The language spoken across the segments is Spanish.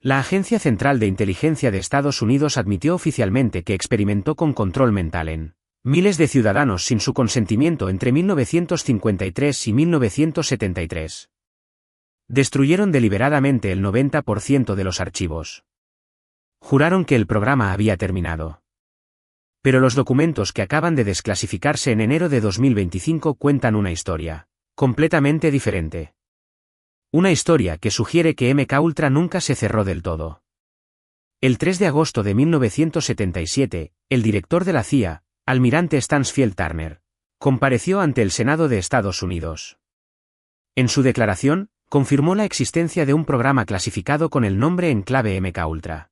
La Agencia Central de Inteligencia de Estados Unidos admitió oficialmente que experimentó con control mental en miles de ciudadanos sin su consentimiento entre 1953 y 1973. Destruyeron deliberadamente el 90% de los archivos. Juraron que el programa había terminado. Pero los documentos que acaban de desclasificarse en enero de 2025 cuentan una historia completamente diferente. Una historia que sugiere que MKUltra nunca se cerró del todo. El 3 de agosto de 1977, el director de la CIA, almirante Stansfield Turner, compareció ante el Senado de Estados Unidos. En su declaración, confirmó la existencia de un programa clasificado con el nombre en clave MKUltra.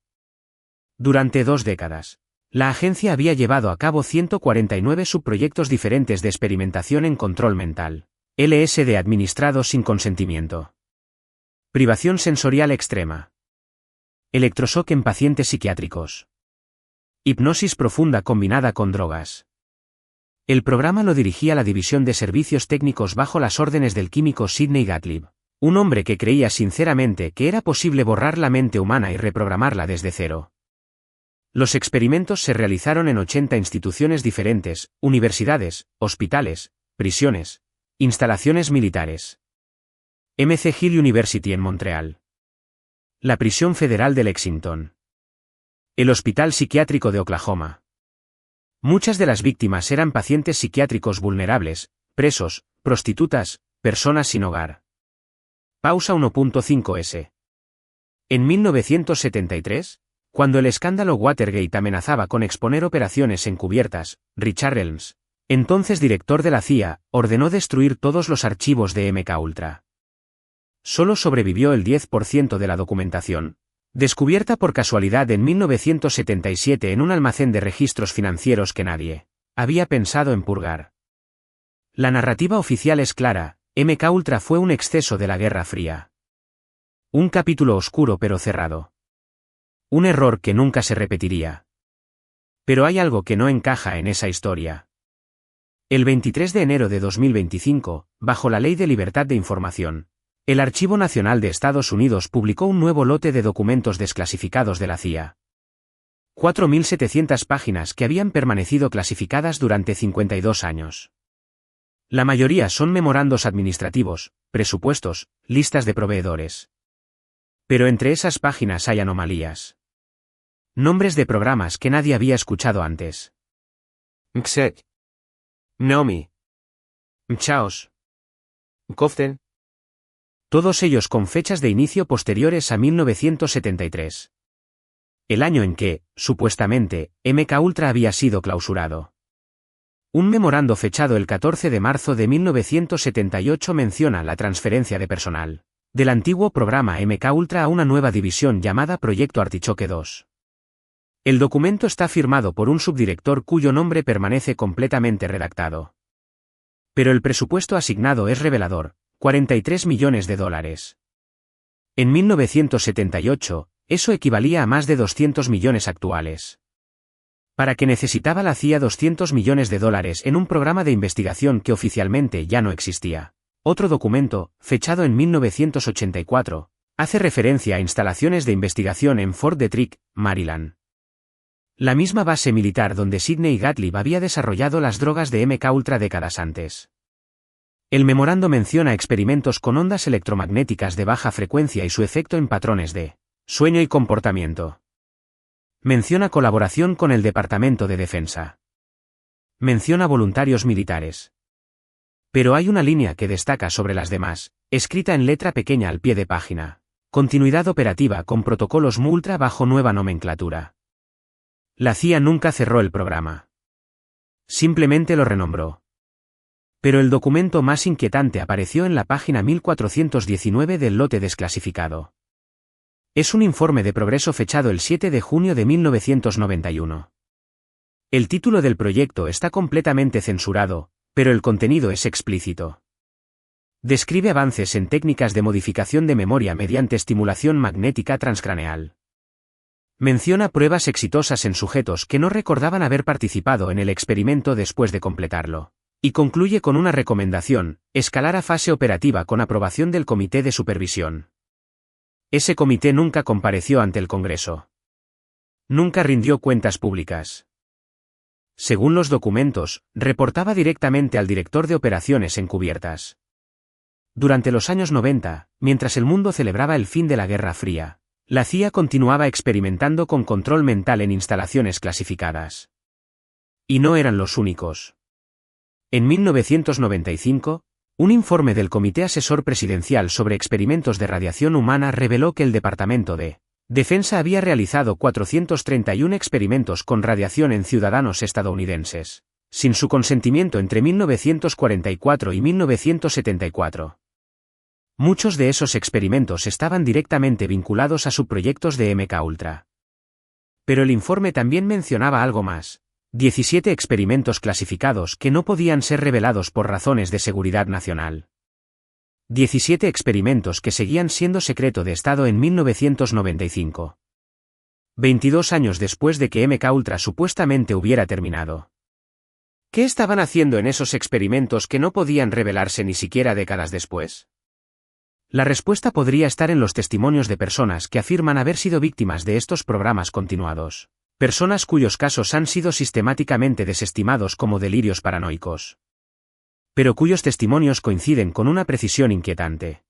Durante 2 décadas, la agencia había llevado a cabo 149 subproyectos diferentes de experimentación en control mental, LSD administrado sin consentimiento. Privación sensorial extrema. Electroshock en pacientes psiquiátricos. Hipnosis profunda combinada con drogas. El programa lo dirigía la División de Servicios Técnicos bajo las órdenes del químico Sidney Gottlieb, un hombre que creía sinceramente que era posible borrar la mente humana y reprogramarla desde cero. Los experimentos se realizaron en 80 instituciones diferentes, universidades, hospitales, prisiones, instalaciones militares. McGill University en Montreal. La Prisión Federal de Lexington. El Hospital Psiquiátrico de Oklahoma. Muchas de las víctimas eran pacientes psiquiátricos vulnerables, presos, prostitutas, personas sin hogar. Pausa 1.5s. En 1973, cuando el escándalo Watergate amenazaba con exponer operaciones encubiertas, Richard Helms, entonces director de la CIA, ordenó destruir todos los archivos de MKUltra. Solo sobrevivió el 10% de la documentación, descubierta por casualidad en 1977 en un almacén de registros financieros que nadie había pensado en purgar. La narrativa oficial es clara: MKUltra fue un exceso de la Guerra Fría. Un capítulo oscuro pero cerrado. Un error que nunca se repetiría. Pero hay algo que no encaja en esa historia. El 23 de enero de 2025, bajo la Ley de Libertad de Información, el Archivo Nacional de Estados Unidos publicó un nuevo lote de documentos desclasificados de la CIA. 4.700 páginas que habían permanecido clasificadas durante 52 años. La mayoría son memorandos administrativos, presupuestos, listas de proveedores. Pero entre esas páginas hay anomalías. Nombres de programas que nadie había escuchado antes. MCET. NOMI. MCHAOS. COFTEN. Todos ellos con fechas de inicio posteriores a 1973. El año en que, supuestamente, MKUltra había sido clausurado. Un memorando fechado el 14 de marzo de 1978 menciona la transferencia de personal del antiguo programa MKUltra a una nueva división llamada Proyecto Artichoke 2. El documento está firmado por un subdirector cuyo nombre permanece completamente redactado. Pero el presupuesto asignado es revelador: $43 millones. En 1978, eso equivalía a más de 200 millones actuales. ¿Para qué necesitaba la CIA $200 millones en un programa de investigación que oficialmente ya no existía? Otro documento, fechado en 1984, hace referencia a instalaciones de investigación en Fort Detrick, Maryland. La misma base militar donde Sidney Gottlieb había desarrollado las drogas de MKUltra décadas antes. El memorando menciona experimentos con ondas electromagnéticas de baja frecuencia y su efecto en patrones de sueño y comportamiento. Menciona colaboración con el Departamento de Defensa. Menciona voluntarios militares. Pero hay una línea que destaca sobre las demás, escrita en letra pequeña al pie de página: continuidad operativa con protocolos MKUltra bajo nueva nomenclatura. La CIA nunca cerró el programa. Simplemente lo renombró. Pero el documento más inquietante apareció en la página 1419 del lote desclasificado. Es un informe de progreso fechado el 7 de junio de 1991. El título del proyecto está completamente censurado, pero el contenido es explícito. Describe avances en técnicas de modificación de memoria mediante estimulación magnética transcraneal. Menciona pruebas exitosas en sujetos que no recordaban haber participado en el experimento después de completarlo. Y concluye con una recomendación: escalar a fase operativa con aprobación del Comité de Supervisión. Ese comité nunca compareció ante el Congreso. Nunca rindió cuentas públicas. Según los documentos, reportaba directamente al director de operaciones encubiertas. Durante los años 90, mientras el mundo celebraba el fin de la Guerra Fría, la CIA continuaba experimentando con control mental en instalaciones clasificadas. Y no eran los únicos. En 1995, un informe del Comité Asesor Presidencial sobre Experimentos de Radiación Humana reveló que el Departamento de Defensa había realizado 431 experimentos con radiación en ciudadanos estadounidenses, sin su consentimiento entre 1944 y 1974. Muchos de esos experimentos estaban directamente vinculados a subproyectos de MKUltra. Pero el informe también mencionaba algo más: 17 experimentos clasificados que no podían ser revelados por razones de seguridad nacional. 17 experimentos que seguían siendo secreto de Estado en 1995. 22 años después de que MKUltra supuestamente hubiera terminado. ¿Qué estaban haciendo en esos experimentos que no podían revelarse ni siquiera décadas después? La respuesta podría estar en los testimonios de personas que afirman haber sido víctimas de estos programas continuados, personas cuyos casos han sido sistemáticamente desestimados como delirios paranoicos, pero cuyos testimonios coinciden con una precisión inquietante.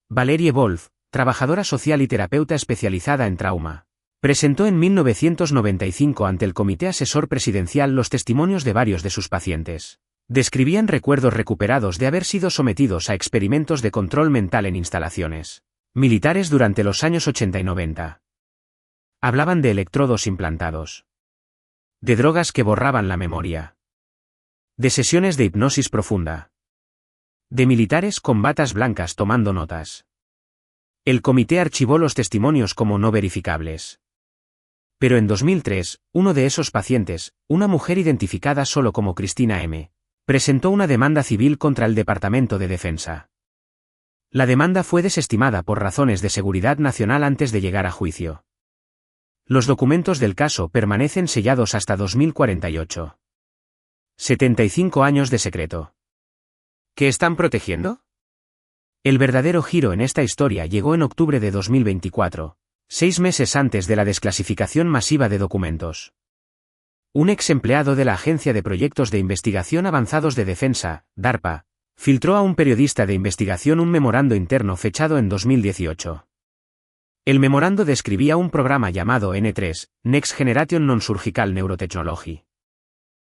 Valerie Wolf, trabajadora social y terapeuta especializada en trauma, presentó en 1995 ante el Comité Asesor Presidencial los testimonios de varios de sus pacientes. Describían recuerdos recuperados de haber sido sometidos a experimentos de control mental en instalaciones militares durante los años 80 y 90. Hablaban de electrodos implantados, de drogas que borraban la memoria, de sesiones de hipnosis profunda, de militares con batas blancas tomando notas. El comité archivó los testimonios como no verificables. Pero en 2003, uno de esos pacientes, una mujer identificada solo como Cristina M., presentó una demanda civil contra el Departamento de Defensa. La demanda fue desestimada por razones de seguridad nacional antes de llegar a juicio. Los documentos del caso permanecen sellados hasta 2048. 75 años de secreto. ¿Qué están protegiendo? El verdadero giro en esta historia llegó en octubre de 2024, 6 meses antes de la desclasificación masiva de documentos. Un ex empleado de la Agencia de Proyectos de Investigación Avanzados de Defensa, DARPA, filtró a un periodista de investigación un memorando interno fechado en 2018. El memorando describía un programa llamado N3, Next Generation Non-Surgical Neurotechnology.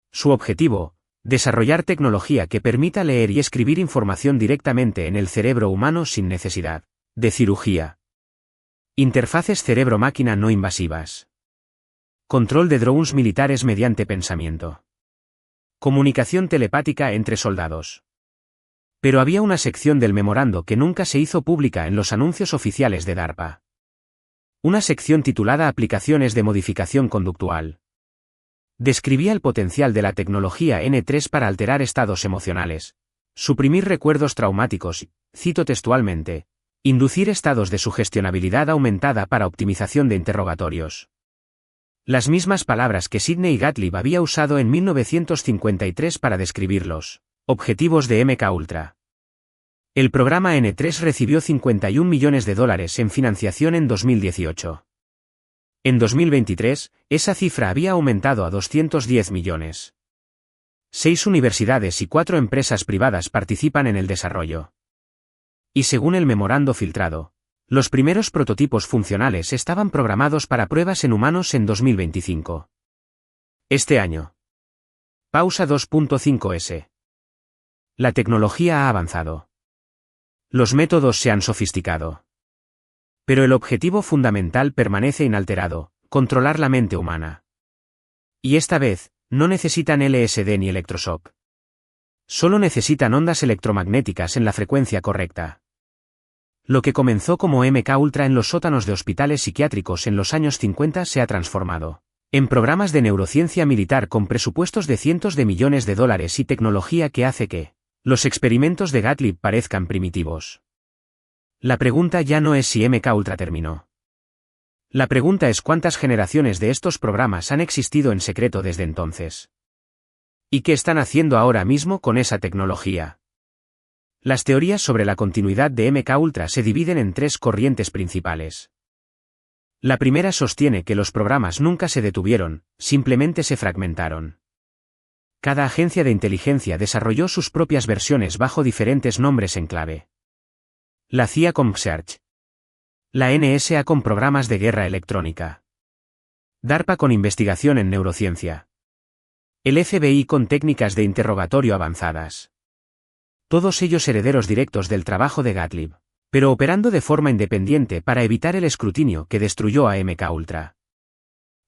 Su objetivo: desarrollar tecnología que permita leer y escribir información directamente en el cerebro humano sin necesidad de cirugía. Interfaces cerebro-máquina no invasivas. Control de drones militares mediante pensamiento. Comunicación telepática entre soldados. Pero había una sección del memorando que nunca se hizo pública en los anuncios oficiales de DARPA. Una sección titulada Aplicaciones de modificación conductual. Describía el potencial de la tecnología N3 para alterar estados emocionales, suprimir recuerdos traumáticos y, cito textualmente, inducir estados de sugestionabilidad aumentada para optimización de interrogatorios. Las mismas palabras que Sidney Gottlieb había usado en 1953 para describir los objetivos de MKUltra. El programa N3 recibió $51 millones en financiación en 2018. En 2023, esa cifra había aumentado a 210 millones. 6 universidades y 4 empresas privadas participan en el desarrollo. Y según el memorando filtrado, los primeros prototipos funcionales estaban programados para pruebas en humanos en 2025. Este año. Pausa 2.5s. La tecnología ha avanzado. Los métodos se han sofisticado. Pero el objetivo fundamental permanece inalterado: controlar la mente humana. Y esta vez, no necesitan LSD ni electroshock. Solo necesitan ondas electromagnéticas en la frecuencia correcta. Lo que comenzó como MKUltra en los sótanos de hospitales psiquiátricos en los años 50 se ha transformado en programas de neurociencia militar con presupuestos de cientos de millones de dólares y tecnología que hace que los experimentos de Gottlieb parezcan primitivos. La pregunta ya no es si MKUltra terminó. La pregunta es cuántas generaciones de estos programas han existido en secreto desde entonces. ¿Y qué están haciendo ahora mismo con esa tecnología? Las teorías sobre la continuidad de MKUltra se dividen en tres corrientes principales. La primera sostiene que los programas nunca se detuvieron, simplemente se fragmentaron. Cada agencia de inteligencia desarrolló sus propias versiones bajo diferentes nombres en clave. La CIA con Search. La NSA con programas de guerra electrónica. DARPA con investigación en neurociencia. El FBI con técnicas de interrogatorio avanzadas. Todos ellos herederos directos del trabajo de Gottlieb, pero operando de forma independiente para evitar el escrutinio que destruyó a MKUltra.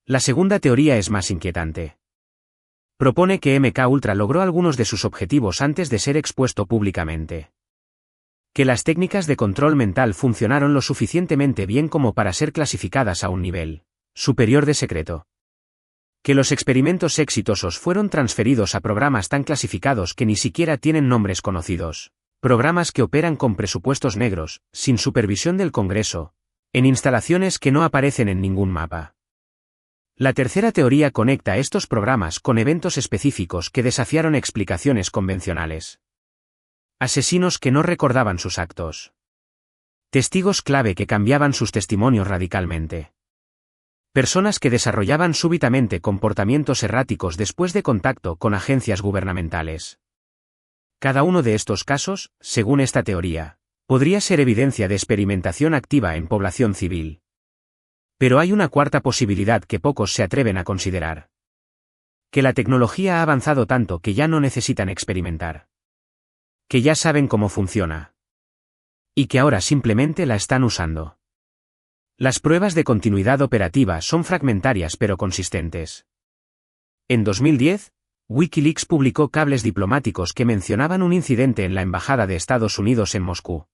La segunda teoría es más inquietante. Propone que MKUltra logró algunos de sus objetivos antes de ser expuesto públicamente. Que las técnicas de control mental funcionaron lo suficientemente bien como para ser clasificadas a un nivel superior de secreto. Que los experimentos exitosos fueron transferidos a programas tan clasificados que ni siquiera tienen nombres conocidos. Programas que operan con presupuestos negros, sin supervisión del Congreso, en instalaciones que no aparecen en ningún mapa. La tercera teoría conecta estos programas con eventos específicos que desafiaron explicaciones convencionales. Asesinos que no recordaban sus actos. Testigos clave que cambiaban sus testimonios radicalmente. Personas que desarrollaban súbitamente comportamientos erráticos después de contacto con agencias gubernamentales. Cada uno de estos casos, según esta teoría, podría ser evidencia de experimentación activa en población civil. Pero hay una cuarta posibilidad que pocos se atreven a considerar. Que la tecnología ha avanzado tanto que ya no necesitan experimentar. Que ya saben cómo funciona. Y que ahora simplemente la están usando. Las pruebas de continuidad operativa son fragmentarias pero consistentes. En 2010, Wikileaks publicó cables diplomáticos que mencionaban un incidente en la Embajada de Estados Unidos en Moscú.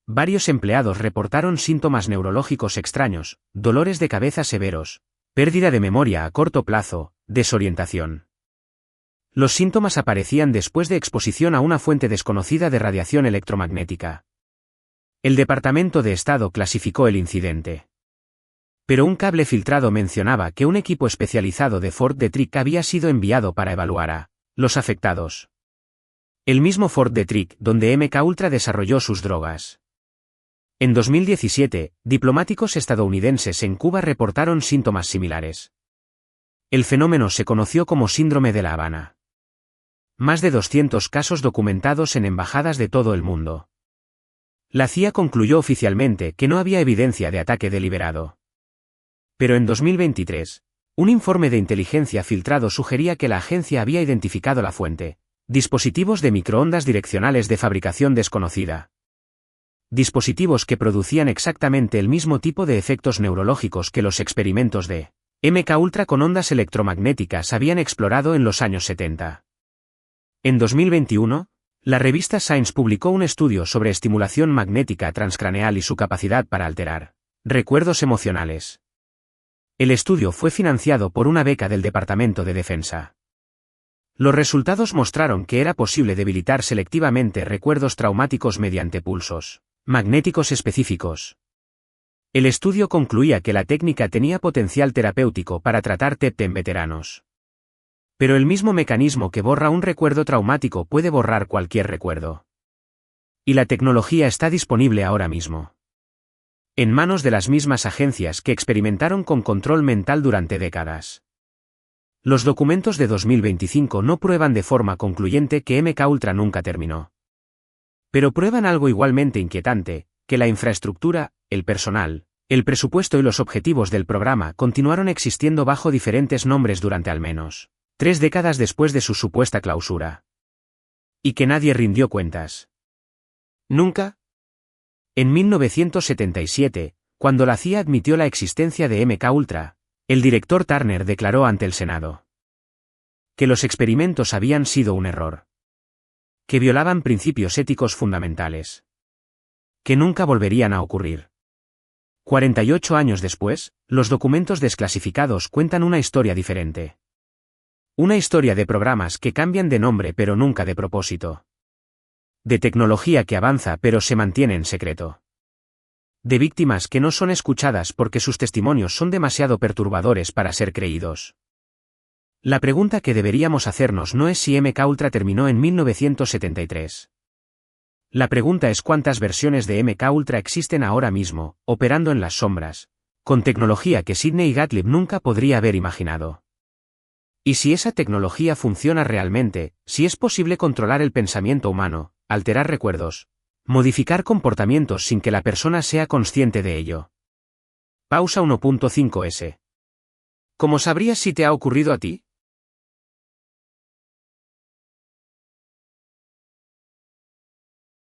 Varios empleados reportaron síntomas neurológicos extraños, dolores de cabeza severos, pérdida de memoria a corto plazo, desorientación. Los síntomas aparecían después de exposición a una fuente desconocida de radiación electromagnética. El Departamento de Estado clasificó el incidente. Pero un cable filtrado mencionaba que un equipo especializado de Fort Detrick había sido enviado para evaluar a los afectados. El mismo Fort Detrick donde MKUltra desarrolló sus drogas. En 2017, diplomáticos estadounidenses en Cuba reportaron síntomas similares. El fenómeno se conoció como síndrome de La Habana. Más de 200 casos documentados en embajadas de todo el mundo. La CIA concluyó oficialmente que no había evidencia de ataque deliberado. Pero en 2023, un informe de inteligencia filtrado sugería que la agencia había identificado la fuente: dispositivos de microondas direccionales de fabricación desconocida. Dispositivos que producían exactamente el mismo tipo de efectos neurológicos que los experimentos de MKUltra con ondas electromagnéticas habían explorado en los años 70. En 2021, la revista Science publicó un estudio sobre estimulación magnética transcraneal y su capacidad para alterar recuerdos emocionales. El estudio fue financiado por una beca del Departamento de Defensa. Los resultados mostraron que era posible debilitar selectivamente recuerdos traumáticos mediante pulsos magnéticos específicos. El estudio concluía que la técnica tenía potencial terapéutico para tratar TEPT en veteranos. Pero el mismo mecanismo que borra un recuerdo traumático puede borrar cualquier recuerdo. Y la tecnología está disponible ahora mismo. En manos de las mismas agencias que experimentaron con control mental durante décadas. Los documentos de 2025 no prueban de forma concluyente que MKUltra nunca terminó. Pero prueban algo igualmente inquietante, que la infraestructura, el personal, el presupuesto y los objetivos del programa continuaron existiendo bajo diferentes nombres durante al menos 3 décadas después de su supuesta clausura. Y que nadie rindió cuentas. ¿Nunca? En 1977, cuando la CIA admitió la existencia de MKUltra, el director Turner declaró ante el Senado que los experimentos habían sido un error. Que violaban principios éticos fundamentales. Que nunca volverían a ocurrir. 48 años después, los documentos desclasificados cuentan una historia diferente. Una historia de programas que cambian de nombre pero nunca de propósito. De tecnología que avanza pero se mantiene en secreto. De víctimas que no son escuchadas porque sus testimonios son demasiado perturbadores para ser creídos. La pregunta que deberíamos hacernos no es si MKUltra terminó en 1973. La pregunta es cuántas versiones de MK Ultra existen ahora mismo, operando en las sombras, con tecnología que Sidney Gottlieb nunca podría haber imaginado. Y si esa tecnología funciona realmente, si es posible controlar el pensamiento humano, alterar recuerdos, modificar comportamientos sin que la persona sea consciente de ello. Pausa 1.5s. ¿Cómo sabrías si te ha ocurrido a ti?